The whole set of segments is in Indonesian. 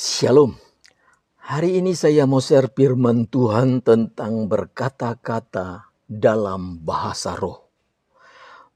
Shalom. Hari ini saya mau share firman Tuhan tentang berkata-kata dalam bahasa roh.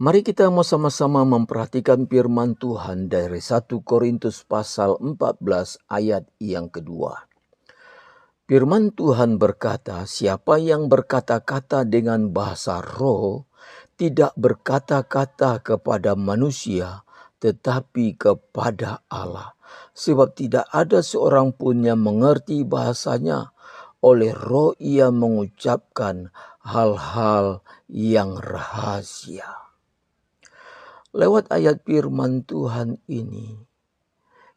Mari kita mau sama-sama memperhatikan firman Tuhan dari 1 Korintus pasal 14 ayat yang kedua. Firman Tuhan berkata, siapa yang berkata-kata dengan bahasa roh, tidak berkata-kata kepada manusia, tetapi kepada Allah. Sebab tidak ada seorang pun yang mengerti bahasanya, oleh roh ia mengucapkan hal-hal yang rahasia. Lewat ayat firman Tuhan ini,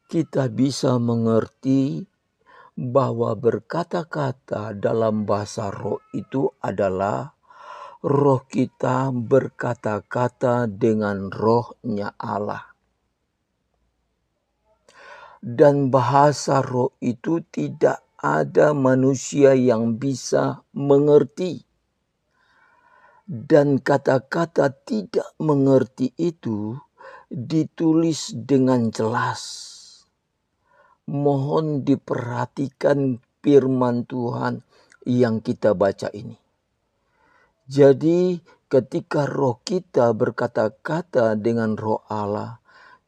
kita bisa mengerti bahwa berkata-kata dalam bahasa roh itu adalah roh kita berkata-kata dengan rohnya Allah. Dan bahasa roh itu tidak ada manusia yang bisa mengerti. Dan kata-kata tidak mengerti itu ditulis dengan jelas. Mohon diperhatikan firman Tuhan yang kita baca ini. Jadi ketika roh kita berkata-kata dengan roh Allah,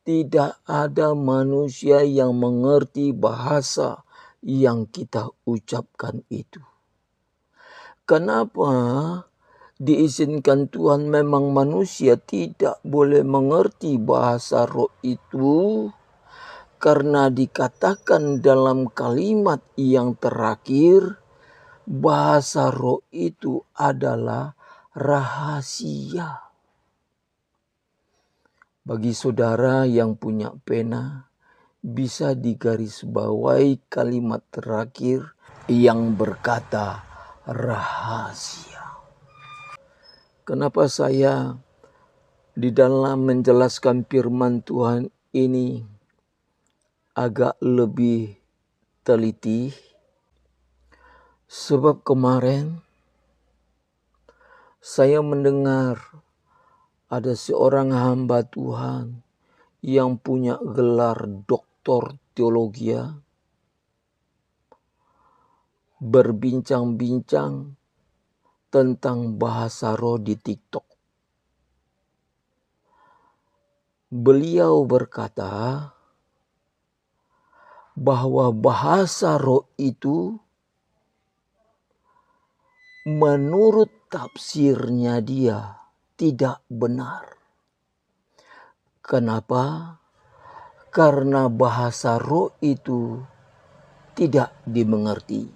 tidak ada manusia yang mengerti bahasa yang kita ucapkan itu. Kenapa diizinkan Tuhan memang manusia tidak boleh mengerti bahasa roh itu? Karena dikatakan dalam kalimat yang terakhir, bahasa roh itu adalah rahasia. Bagi saudara yang punya pena, bisa digarisbawahi kalimat terakhir yang berkata rahasia. Kenapa saya di dalam menjelaskan firman Tuhan ini agak lebih teliti? Sebab kemarin saya mendengar ada seorang hamba Tuhan yang punya gelar doktor teologi berbincang-bincang tentang bahasa roh di TikTok. Beliau berkata bahwa bahasa roh itu menurut tafsirnya dia tidak benar. Kenapa? Karena bahasa roh itu tidak dimengerti.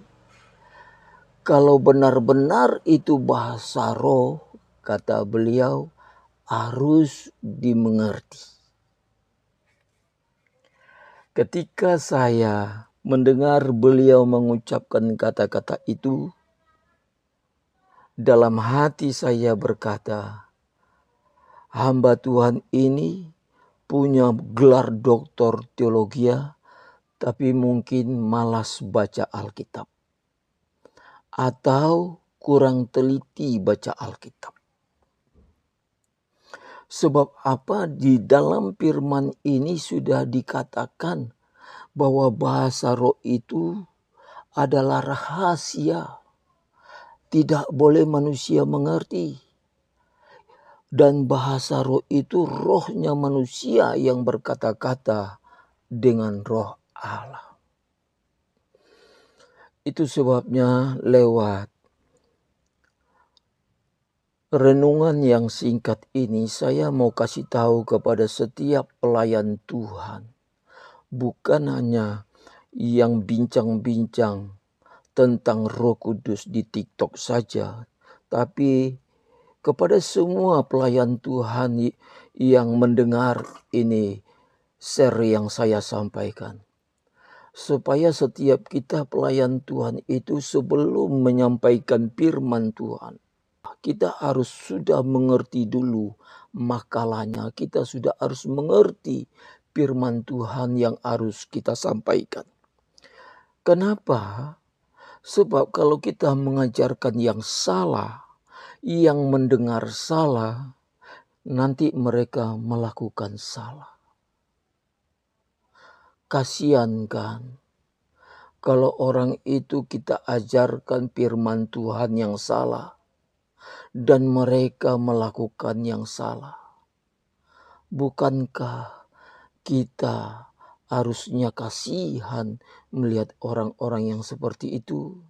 Kalau benar-benar itu bahasa roh, kata beliau, harus dimengerti. Ketika saya mendengar beliau mengucapkan kata-kata itu, dalam hati saya berkata, hamba Tuhan ini punya gelar doktor teologi, tapi mungkin malas baca Alkitab. Atau kurang teliti baca Alkitab. Sebab apa? Di dalam firman ini sudah dikatakan bahwa bahasa roh itu adalah rahasia. Tidak boleh manusia mengerti. Dan bahasa roh itu rohnya manusia yang berkata-kata dengan roh Allah. Itu sebabnya lewat renungan yang singkat ini saya mau kasih tahu kepada setiap pelayan Tuhan. Bukan hanya yang bincang-bincang tentang Roh Kudus di TikTok saja, tapi kepada semua pelayan Tuhan yang mendengar ini share yang saya sampaikan. Supaya setiap kita pelayan Tuhan itu sebelum menyampaikan firman Tuhan, kita harus sudah mengerti dulu makalahnya. Kita sudah harus mengerti firman Tuhan yang harus kita sampaikan. Kenapa? Sebab kalau kita mengajarkan yang salah, yang mendengar salah, nanti mereka melakukan salah. Kasihan kan? Kalau orang itu kita ajarkan firman Tuhan yang salah dan mereka melakukan yang salah, bukankah kita harusnya kasihan melihat orang-orang yang seperti itu?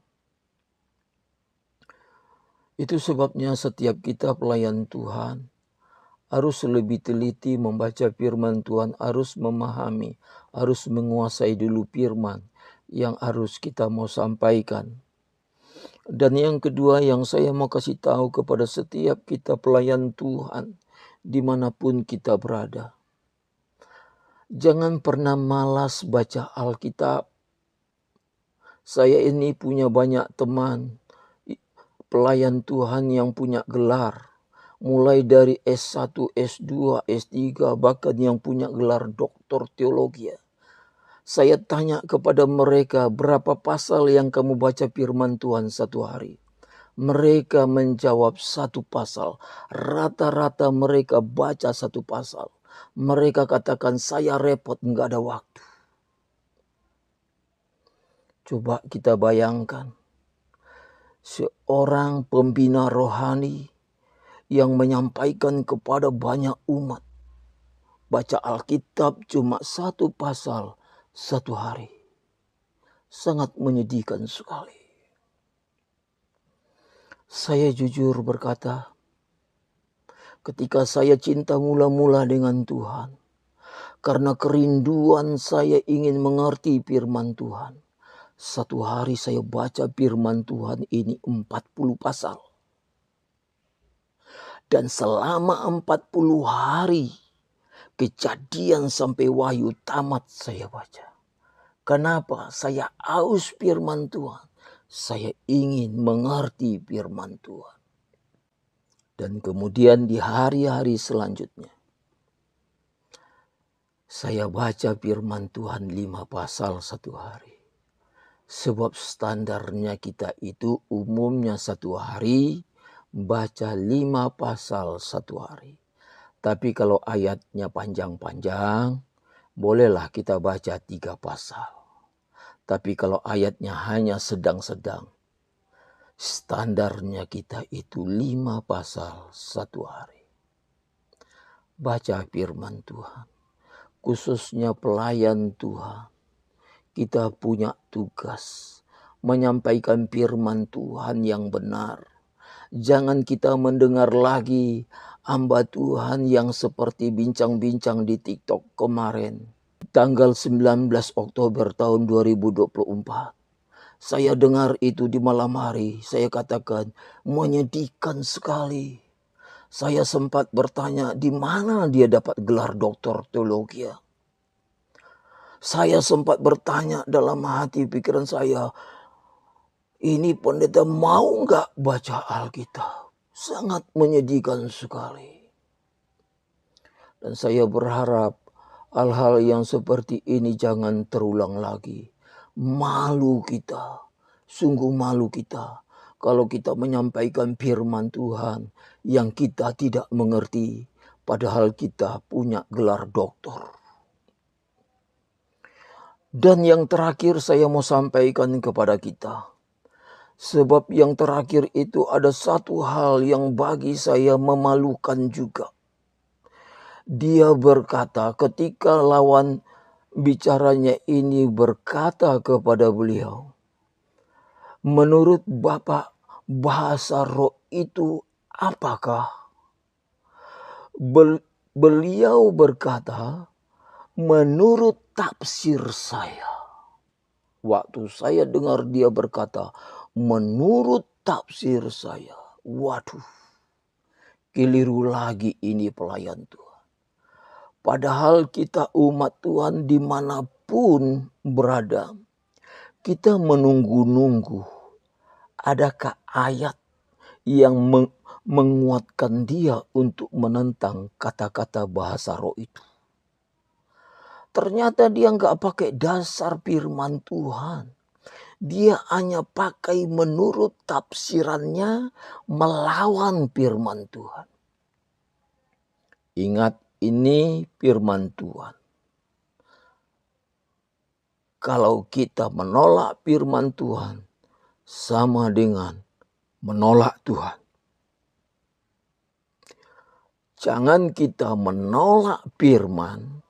Itu sebabnya setiap kita pelayan Tuhan harus lebih teliti membaca firman Tuhan, harus memahami, harus menguasai dulu firman yang harus kita mau sampaikan. Dan yang kedua yang saya mau kasih tahu kepada setiap kita pelayan Tuhan, dimanapun kita berada. Jangan pernah malas baca Alkitab. Saya ini punya banyak teman, pelayan Tuhan yang punya gelar. Mulai dari S1, S2, S3, bahkan yang punya gelar doktor teologi. Saya tanya kepada mereka, berapa pasal yang kamu baca firman Tuhan satu hari? Mereka menjawab 1 pasal. Rata-rata mereka baca 1 pasal. Mereka katakan, saya repot, enggak ada waktu. Coba kita bayangkan, seorang pembina rohani yang menyampaikan kepada banyak umat, baca Alkitab cuma 1 pasal 1 hari. Sangat menyedihkan sekali. Saya jujur berkata, ketika saya cinta mula-mula dengan Tuhan, karena kerinduan saya ingin mengerti firman Tuhan, 1 hari saya baca firman Tuhan ini 40 pasal. Dan selama 40 hari, Kejadian sampai Wahyu tamat saya baca. Kenapa? Saya haus firman Tuhan. Saya ingin mengerti firman Tuhan. Dan kemudian di hari-hari selanjutnya, saya baca firman Tuhan 5 pasal 1 hari. Sebab standarnya kita itu umumnya 1 hari baca 5 pasal 1 hari. Tapi kalau ayatnya panjang-panjang, bolehlah kita baca 3 pasal. Tapi kalau ayatnya hanya sedang-sedang, standarnya kita itu 5 pasal 1 hari. Baca firman Tuhan. Khususnya pelayan Tuhan. Kita punya tugas menyampaikan firman Tuhan yang benar. Jangan kita mendengar lagi hamba Tuhan yang seperti bincang-bincang di TikTok kemarin. Tanggal 19 Oktober tahun 2024. Saya dengar itu di malam hari. Saya katakan menyedihkan sekali. Saya sempat bertanya di mana dia dapat gelar doktor teologi. Saya sempat bertanya dalam hati pikiran saya, ini pendeta mau nggak baca Alkitab? Sangat menyedihkan sekali. Dan saya berharap hal-hal yang seperti ini jangan terulang lagi. Malu kita, sungguh malu kita. Kalau kita menyampaikan firman Tuhan yang kita tidak mengerti. Padahal kita punya gelar doktor. Dan yang terakhir saya mau sampaikan kepada kita. Sebab yang terakhir itu ada satu hal yang bagi saya memalukan juga. Dia berkata ketika lawan bicaranya ini berkata kepada beliau, menurut Bapak bahasa roh itu apakah? Beliau berkata, menurut tafsir saya. Waktu saya dengar dia berkata, menurut tafsir saya. Waduh, keliru lagi ini pelayan Tuhan. Padahal kita umat Tuhan dimanapun berada, kita menunggu-nunggu. Adakah ayat yang menguatkan dia untuk menentang kata-kata bahasa roh itu? Ternyata dia nggak pakai dasar firman Tuhan. Dia hanya pakai menurut tafsirannya melawan firman Tuhan. Ingat, ini firman Tuhan. Kalau kita menolak firman Tuhan, sama dengan menolak Tuhan. Jangan kita menolak firman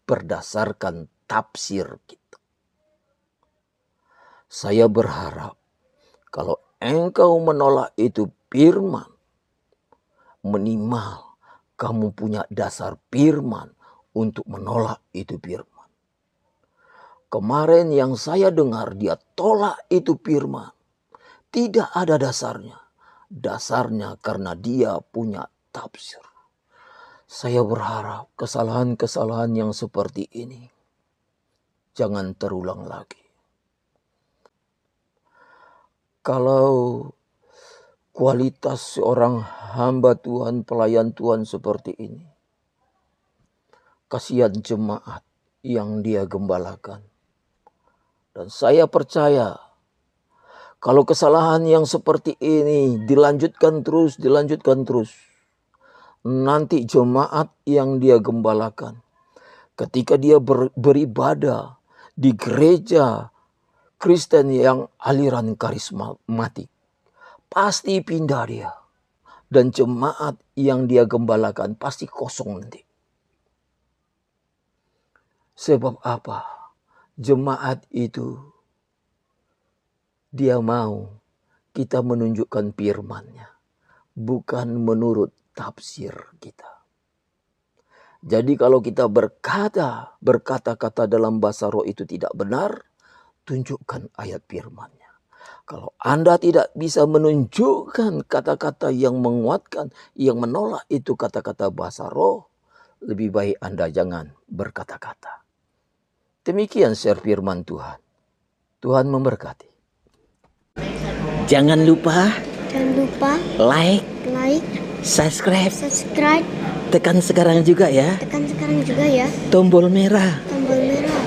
berdasarkan tafsir kita. Saya berharap kalau engkau menolak itu firman, minimal kamu punya dasar firman untuk menolak itu firman. Kemarin yang saya dengar dia tolak itu firman. Tidak ada dasarnya. Dasarnya karena dia punya tafsir. Saya berharap kesalahan-kesalahan yang seperti ini jangan terulang lagi. Kalau kualitas seorang hamba Tuhan, pelayan Tuhan seperti ini, kasihan jemaat yang dia gembalakan. Dan saya percaya kalau kesalahan yang seperti ini dilanjutkan terus, nanti jemaat yang dia gembalakan, ketika dia beribadah di gereja Kristen yang aliran karismatik, pasti pindah dia. Dan jemaat yang dia gembalakan pasti kosong nanti. Sebab apa? Jemaat itu dia mau kita menunjukkan firman-Nya, bukan menurut tafsir kita. Jadi kalau kita berkata-kata dalam bahasa roh itu tidak benar, tunjukkan ayat firman-Nya. Kalau Anda tidak bisa menunjukkan kata-kata yang menguatkan, yang menolak itu kata-kata bahasa roh, lebih baik Anda jangan berkata-kata. Demikian share firman Tuhan. Tuhan memberkati. Jangan lupa like, subscribe. Tekan sekarang juga ya. Tekan sekarang juga ya. Tombol merah.